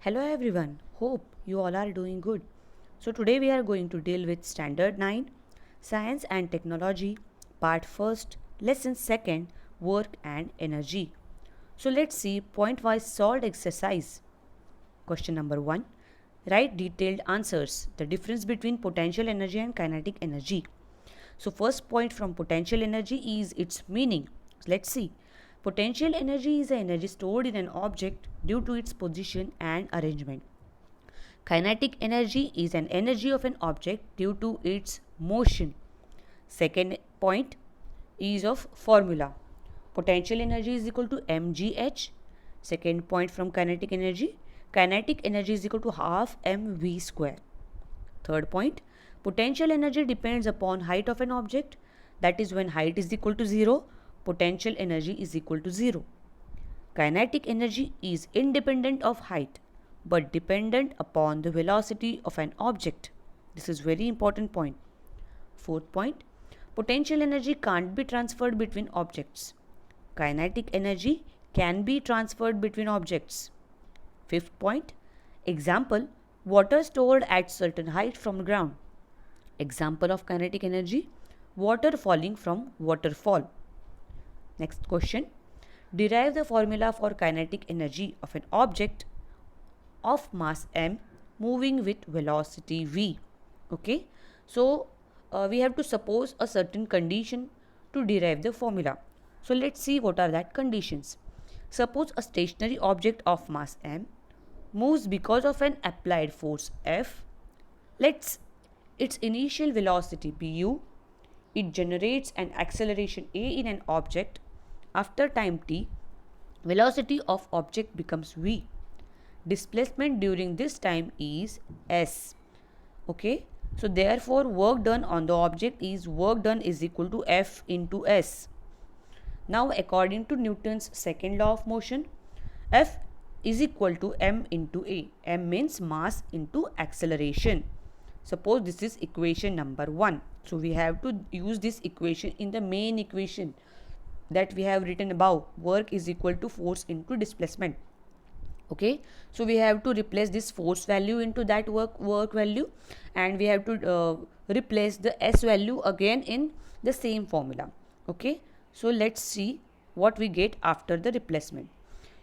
Hello everyone, hope you all are doing good. So today we are going to deal with Standard 9, Science and Technology, Part 1st, Lesson 2nd, Work and Energy. So let's see point-wise solved exercise. Question number 1. Write detailed answers. The difference between potential energy and kinetic energy. So first point from potential energy is its meaning. Let's see. Potential energy is the energy stored in an object due to its position and arrangement. Kinetic energy is an energy of an object due to its motion. Second point is of formula. Potential energy is equal to mgh. Second point from kinetic energy. Kinetic energy is equal to half mv square. Third point, potential energy depends upon height of an object. That is, when height is equal to 0, potential energy is equal to 0. Kinetic energy is independent of height but dependent upon the velocity of an object. This is very important point. Fourth point, potential energy can't be transferred between objects. Kinetic energy can be transferred between objects. Fifth point, example, water stored at certain height from ground. Example of kinetic energy, water falling from waterfall. Next question, derive the formula for kinetic energy of an object of mass m moving with velocity v. Okay, so we have to suppose a certain condition to derive the formula. So let's see what are that conditions. Suppose a stationary object of mass m moves because of an applied force F. Let's its initial velocity be u. It generates an acceleration a in an object. After time t, velocity of object becomes v. Displacement during this time is s. Okay, so therefore work done on the object is work done is equal to F into s. Now according to Newton's second law of motion, F is equal to m into a. M means mass into acceleration. Suppose this is equation number 1. So we have to use this equation in the main equation that we have written above. Work is equal to force into displacement. Okay, so we have to replace this force value into that work value, and we have to replace the s value again in the same formula. Okay, so let's see what we get after the replacement.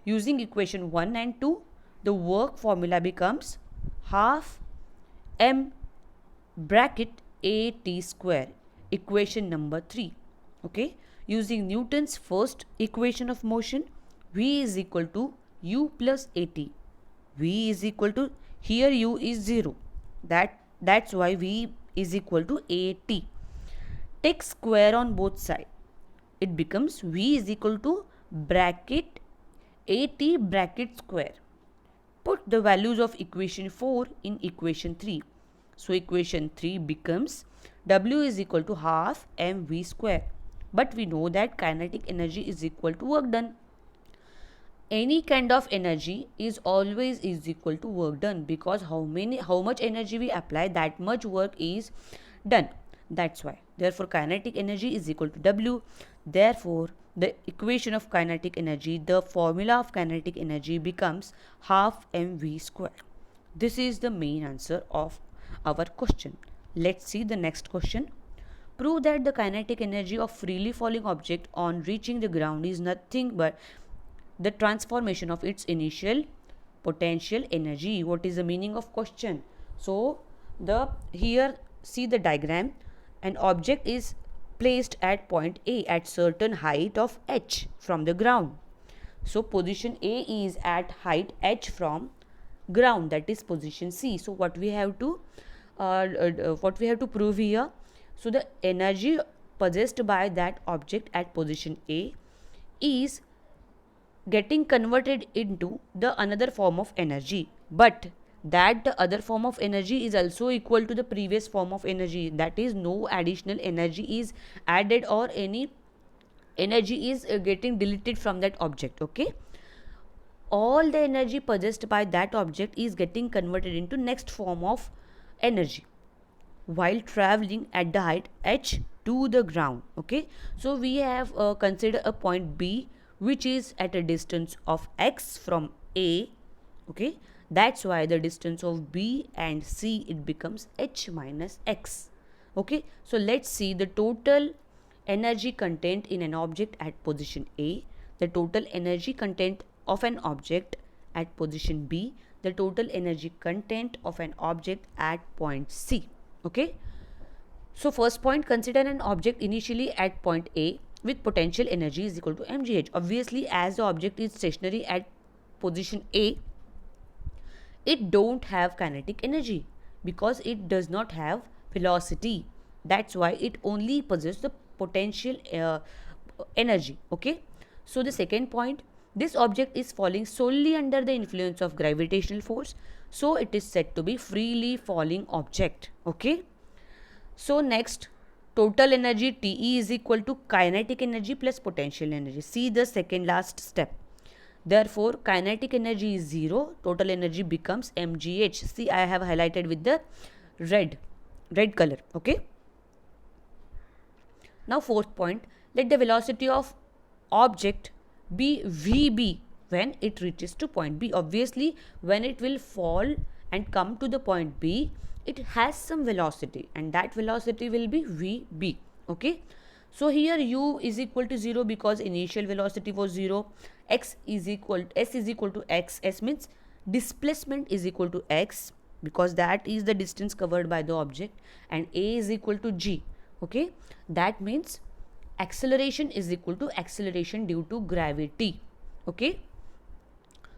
Using equation 1 and 2, the work formula becomes half m bracket a t square. Equation number 3. Okay, using Newton's first equation of motion, v is equal to u plus at. V is equal to, here u is 0. That's why v is equal to at. Take square on both sides. It becomes v is equal to bracket at bracket square. Put the values of equation 4 in equation 3. So equation 3 becomes w is equal to half mv square. But we know that kinetic energy is equal to work done. Any kind of energy is always is equal to work done, because how much energy we apply, that much work is done. That's why, therefore kinetic energy is equal to w. Therefore the equation of kinetic energy, the formula of kinetic energy becomes half mv square. This is the main answer of our question. Let's see the next question. Prove that the kinetic energy of freely falling object on reaching the ground is nothing but the transformation of its initial potential energy. What is the meaning of question? So here see the diagram. An object is placed at point A at certain height of h from the ground. So position A is at height h from ground, that is position C. So what we have to prove here? So the energy possessed by that object at position A is getting converted into the another form of energy, but that the other form of energy is also equal to the previous form of energy. That is, no additional energy is added or any energy is getting deleted from that object. Okay, all the energy possessed by that object is getting converted into next form of energy while traveling at the height h to the ground. Okay, so we have considered a point B which is at a distance of x from A Okay, that's why the distance of B and C, it becomes h minus x. Okay, so let's see the total energy content in an object at position A, the total energy content of an object at position B, the total energy content of an object at point C. Okay, so first point, consider an object initially at point A with potential energy is equal to mgh. Obviously, as the object is stationary at position A, it don't have kinetic energy because it does not have velocity. That's why it only possesses the potential energy. Okay, so the second point, this object is falling solely under the influence of gravitational force, so it is said to be freely falling object. Okay, so next, total energy TE is equal to kinetic energy plus potential energy. See the second last step. Therefore, kinetic energy is 0, total energy becomes mgh. See, I have highlighted with the red color. Okay. Now fourth point, let the velocity of object be vb when it reaches to point B. Obviously, when it will fall and come to the point B, it has some velocity and that velocity will be vb. Okay, so here u is equal to 0 because initial velocity was 0, s is equal to x. S means displacement is equal to x because that is the distance covered by the object, and a is equal to g. Okay, that means acceleration is equal to acceleration due to gravity. Okay,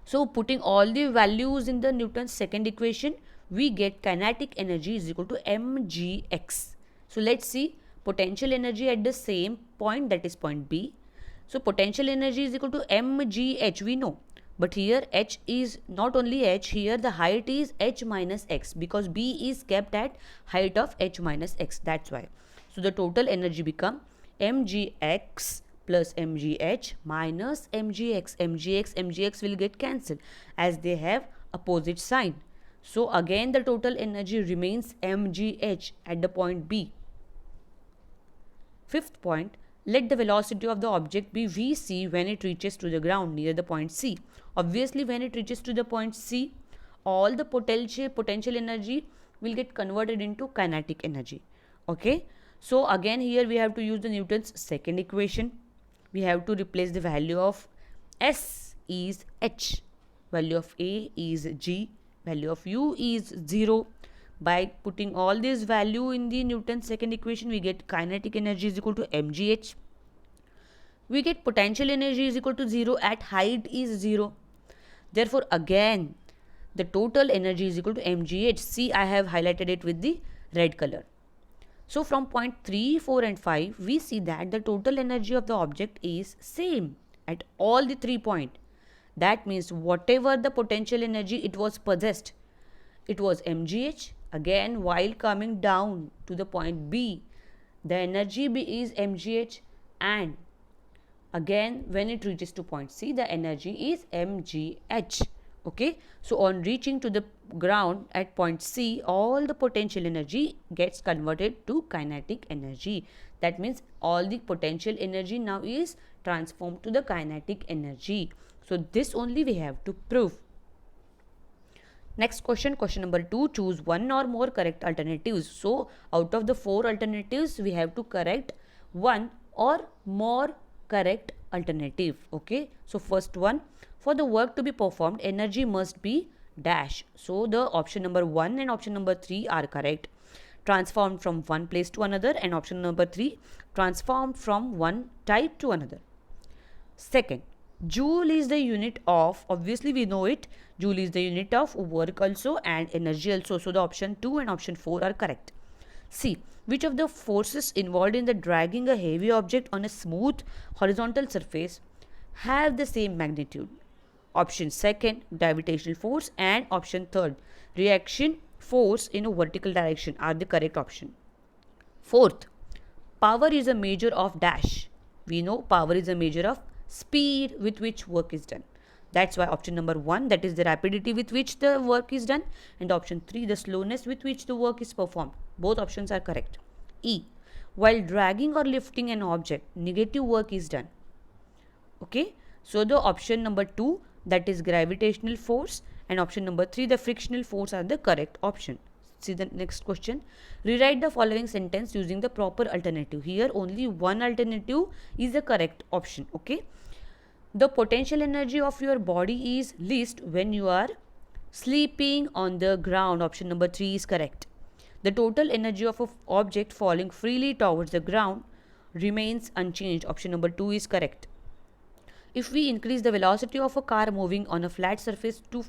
so putting all the values in the Newton's second equation, we get kinetic energy is equal to mgx. So let's see potential energy at the same point, that is point B. So potential energy is equal to mgh, we know, but here h is not only h, here the height is h minus x because B is kept at height of h minus x. That's why. So the total energy become mgx plus mgh minus mgx. mgx will get cancelled as they have opposite sign. So again the total energy remains mgh at the point B. Fifth point, let the velocity of the object be vc when it reaches to the ground near the point C. Obviously, when it reaches to the point C, all the potential energy will get converted into kinetic energy. Okay, so again here we have to use the Newton's second equation. We have to replace the value of s is h, value of a is g, value of u is 0. By putting all this value in the Newton's second equation, we get kinetic energy is equal to mgh. We get potential energy is equal to 0 at height is 0. Therefore, again, the total energy is equal to mgh. See, I have highlighted it with the red color. So, from point 3, 4 and 5, we see that the total energy of the object is same at all the 3 points. That means whatever the potential energy it was possessed, it was mgh. Again, while coming down to the point B, the energy B is mgh, and again when it reaches to point C, the energy is mgh. Okay, so on reaching to the ground at point C, all the potential energy gets converted to kinetic energy. That means all the potential energy now is transformed to the kinetic energy. So this only we have to prove. Next question, question number 2, choose one or more correct alternatives. So out of the 4 alternatives, we have to correct one or more correct alternative. Okay, so first one, for the work to be performed, energy must be dash. So the option number 1 and option number 3 are correct. Transformed from one place to another, and option number 3, transformed from one type to another. Second, joule is the unit of, obviously we know it, joule is the unit of work also and energy also. So the option 2 and option 4 are correct. C, which of the forces involved in the dragging a heavy object on a smooth horizontal surface have the same magnitude? Option second, gravitational force, and option third, reaction force in a vertical direction are the correct option. Fourth, power is a measure of dash. We know power is a measure of speed with which work is done. That's why option number 1, that is the rapidity with which the work is done, and option 3, the slowness with which the work is performed. Both options are correct. E, while dragging or lifting an object, negative work is done. Okay, so the option number 2, that is gravitational force, and option number 3, the frictional force, are the correct option. See the next question. Rewrite the following sentence using the proper alternative. Here only one alternative is the correct option. Okay. The potential energy of your body is least when you are sleeping on the ground. Option number 3 is correct. The total energy of an object falling freely towards the ground remains unchanged. Option number 2 is correct. If we increase the velocity of a car moving on a flat surface to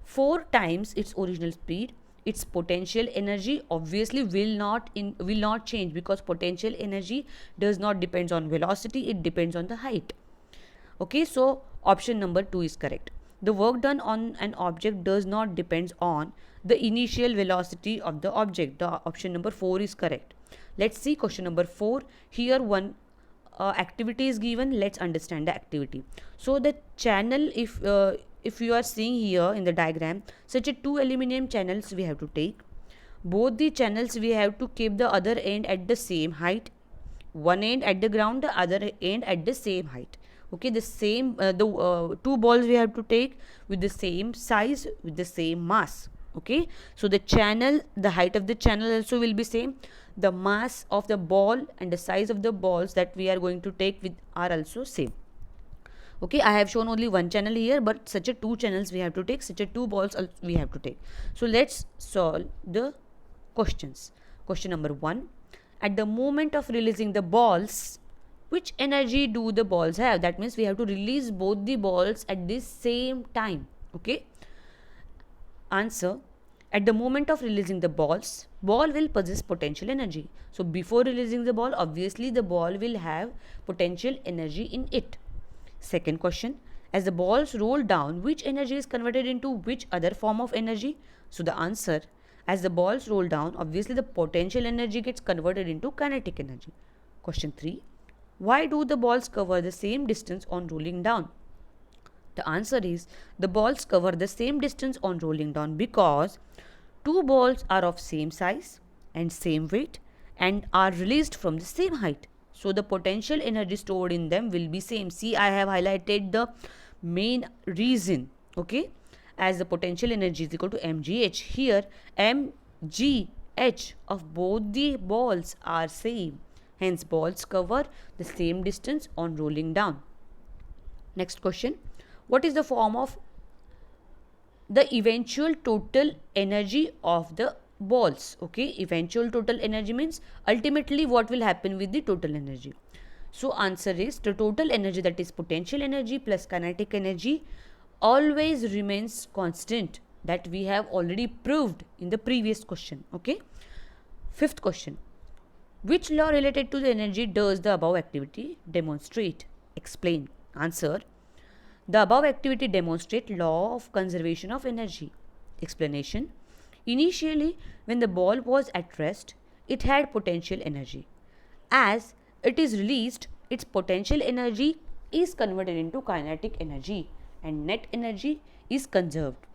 4 times its original speed, its potential energy obviously will not change, because potential energy does not depends on velocity, it depends on the height. Okay, so option number 2 is correct. The work done on an object does not depends on the initial velocity of the object. The option number 4 is correct. Let's see question number 4. Here one activity is given. Let's understand the activity. So the channel, if you are seeing here in the diagram, such a 2 aluminum channels we have to take. Both the channels we have to keep the other end at the same height. One end at the ground, the other end at the same height. Okay, the same two balls we have to take with the same size, with the same mass. Okay, so the channel, the height of the channel also will be same. The mass of the ball and the size of the balls that we are going to take with are also same. Okay, I have shown only one channel here, but such a 2 channels we have to take, such a 2 balls we have to take. So let's solve the questions. Question number 1. At the moment of releasing the balls, which energy do the balls have? That means we have to release both the balls at the same time. Okay. Answer. At the moment of releasing the balls, ball will possess potential energy. So before releasing the ball, obviously the ball will have potential energy in it. Second question. As the balls roll down, which energy is converted into which other form of energy? So the answer, as the balls roll down, obviously the potential energy gets converted into kinetic energy. Question 3. Why do the balls cover the same distance on rolling down? The answer is, the balls cover the same distance on rolling down because 2 balls are of same size and same weight and are released from the same height. So the potential energy stored in them will be same. See, I have highlighted the main reason. Okay, as the potential energy is equal to mgh. Here mgh of both the balls are same. Hence, balls cover the same distance on rolling down. Next question. What is the form of the eventual total energy of the balls? Okay, eventual total energy means ultimately what will happen with the total energy. So, answer is, the total energy, that is potential energy plus kinetic energy, always remains constant. That we have already proved in the previous question. Okay. Fifth question. Which law related to the energy does the above activity demonstrate? Explain. Answer. The above activity demonstrates law of conservation of energy. Explanation. Initially, when the ball was at rest, it had potential energy. As it is released, its potential energy is converted into kinetic energy and net energy is conserved.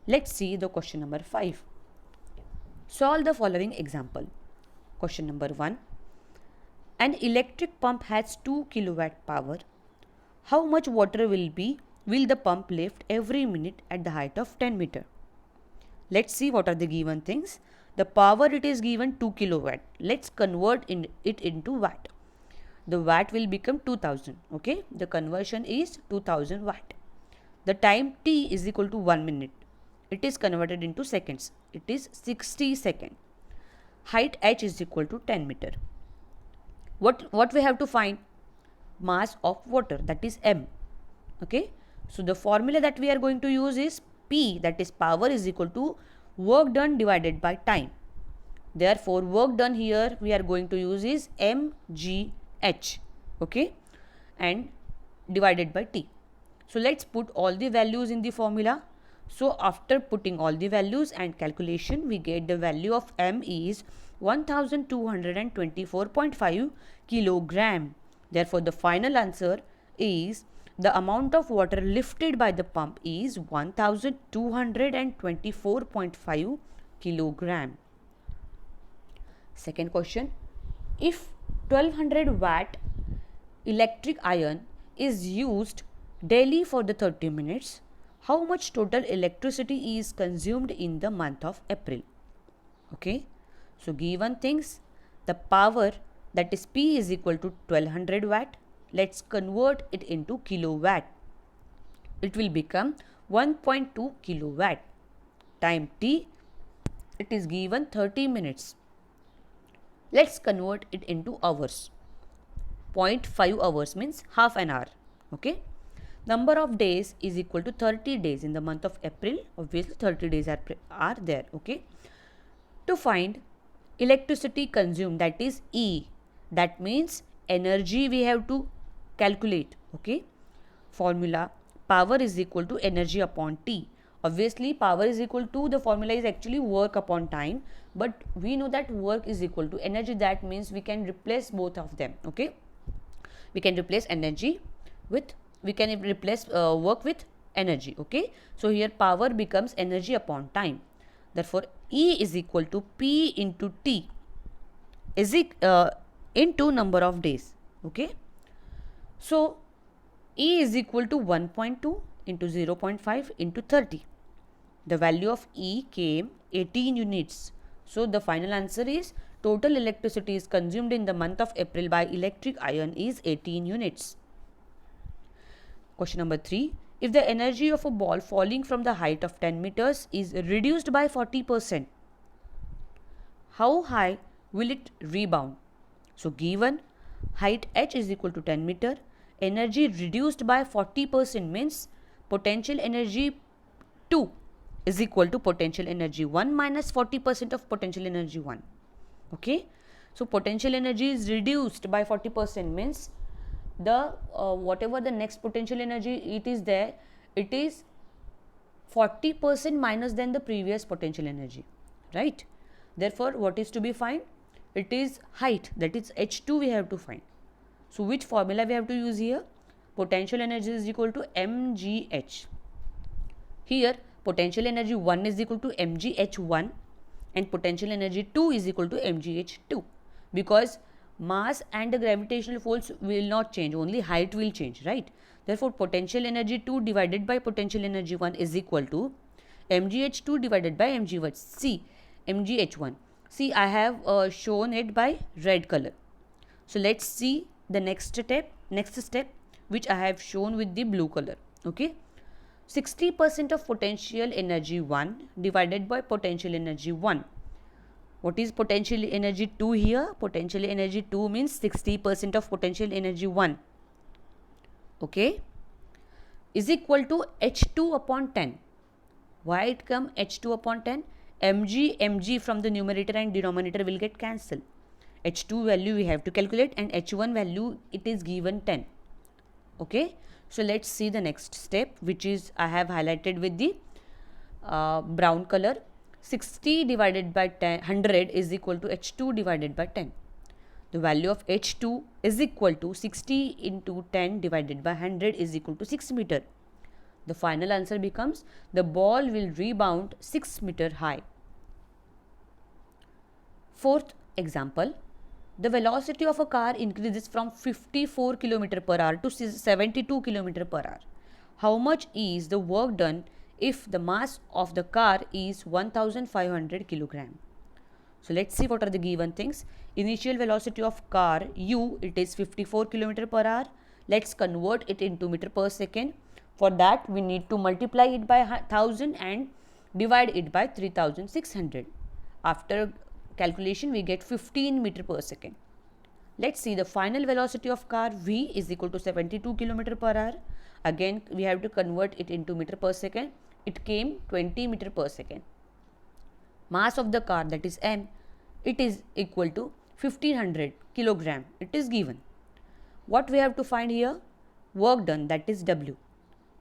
Let's see the question number 5. Solve the following example. Question number 1. An electric pump has 2 kilowatt power. How much water will the pump lift every minute at the height of 10 meter? Let's see what are the given things. The power, it is given 2 kilowatt. Let's convert it into watt. The watt will become 2000. Okay, the conversion is 2000 watt. The time t is equal to 1 minute. It is converted into seconds. It is 60 seconds. Height h is equal to 10 meter. What we have to find? Mass of water, that is m. Okay, so the formula that we are going to use is P, that is power, is equal to work done divided by time. Therefore, work done here we are going to use is mgh. Okay, and divided by t. So let's put all the values in the formula. So after putting all the values and calculation, we get the value of m is 1224.5 kilogram. Therefore, the final answer is, the amount of water lifted by the pump is 1224.5 kilogram. Second question. If 1200 watt electric iron is used daily for the 30 minutes, how much total electricity is consumed in the month of April? Okay, so given things, the power, that is P is equal to 1200 watt. Let's convert it into kilowatt. It will become 1.2 kilowatt. Time T, it is given 30 minutes. Let's convert it into hours. 0.5 hours means half an hour. Okay. Number of days is equal to 30 days in the month of April. Obviously 30 days are there. Okay. To find electricity consumed, that is E, that means energy we have to calculate. Okay. Formula, power is equal to energy upon T. Obviously power is equal to, the formula is actually work upon time, but we know that work is equal to energy. That means we can replace both of them. Okay, we can replace energy with, we can replace work with energy. Okay, so here power becomes energy upon time. Therefore E is equal to P into T is into number of days. Okay, so E is equal to 1.2 into 0.5 into 30. The value of E came 18 units. So the final answer is total electricity is consumed in the month of April by electric iron is 18 units. Question number 3. If the energy of a ball falling from the height of 10 meters is reduced by 40%, how high will it rebound? So given height h is equal to 10 meter, energy reduced by 40% means potential energy 2 is equal to potential energy 1 minus 40% of potential energy 1. Okay, so potential energy is reduced by 40% means the whatever the next potential energy it is there, it is 40% minus than the previous potential energy, right? Therefore what is to be find? It is height, that is h2 we have to find. So which formula we have to use here? Potential energy is equal to mgh. Here potential energy 1 is equal to mgh1 and potential energy 2 is equal to mgh2, because mass and the gravitational force will not change, only height will change, right? Therefore potential energy 2 divided by potential energy 1 is equal to mgh2 divided by mgh1. See mgh1, see I have shown it by red color. So let's see the next step which I have shown with the blue color. Okay, 60% of potential energy 1 divided by potential energy 1. What is potential energy 2 here? Potential energy 2 means 60% of potential energy 1. Okay, is equal to h2 upon 10. Why it come h2 upon 10? mg from the numerator and denominator will get cancelled. h2 value we have to calculate and h1 value it is given 10. Okay, so let's see the next step, which is I have highlighted with the brown color. 60 divided by 100 is equal to h2 divided by 10. The value of h2 is equal to 60 into 10 divided by 100 is equal to 6 meter. The final answer becomes the ball will rebound 6 meter high. Fourth example, the velocity of a car increases from 54 km per hour to 72 km per hour. How much is the work done if the mass of the car is 1500 kg? So let's see what are the given things. Initial velocity of car u, it is 54 km per hour. Let's convert it into meter per second. For that we need to multiply it by 1000 and divide it by 3600. After calculation we get 15 meter per second. Let's see the final velocity of car v is equal to 72 km per hour. Again we have to convert it into meter per second. It came 20 meter per second. Mass of the car, that is m, it is equal to 1500 kilogram. It is given. What we have to find here? Work done, that is w.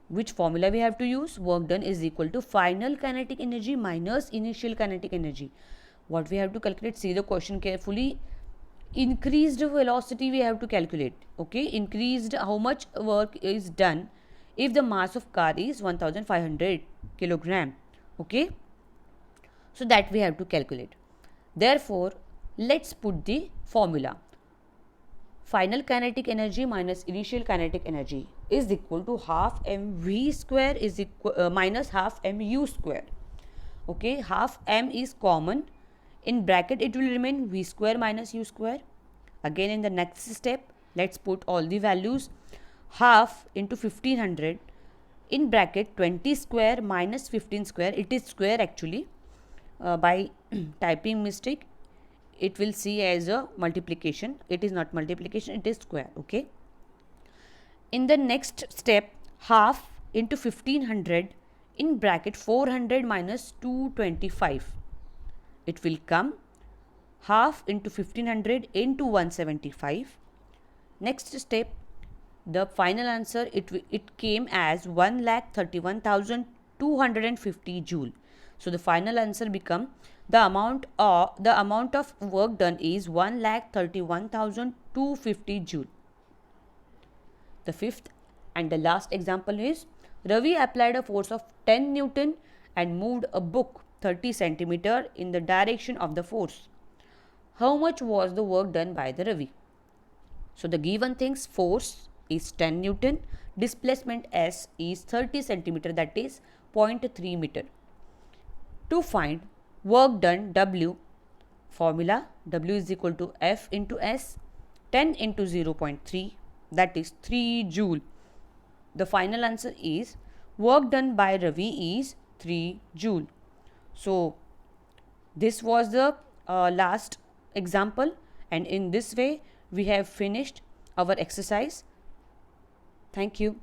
Which formula we have to use? Work done is equal to final kinetic energy minus initial kinetic energy. What we have to calculate? See the question carefully. Increased velocity we have to calculate. Okay, increased, how much work is done if the mass of car is 1500 kilogram. Okay, so that we have to calculate. Therefore let's put the formula. final kinetic energy minus initial kinetic energy is equal to half mv square is equal minus half mu square. Okay, half m is common. In bracket it will remain v square minus u square. Again in the next step, let's put all the values. Half into 1500 in bracket 20 square minus 15 square. It is square actually. By typing mistake, it will see as a multiplication. It is not multiplication, it is square. Okay. In the next step, half into 1500 in bracket 400 minus 225. It will come half into 1500 into 175. Next step, the final answer, it came as 1,31,250 joule. So the final answer become the amount of work done is 1,31,250 joule. The fifth and the last example is Ravi applied a force of 10 Newton and moved a book 30 centimeter in the direction of the force. How much was the work done by the Ravi? So the given things, force is 10 Newton, displacement S is 30 centimeter, that is 0.3 meter. To find work done W, formula W is equal to F into S, 10 into 0.3, that is 3 joule. The final answer is work done by Ravi is 3 joule. So this was the last example, and in this way we have finished our exercise. Thank you.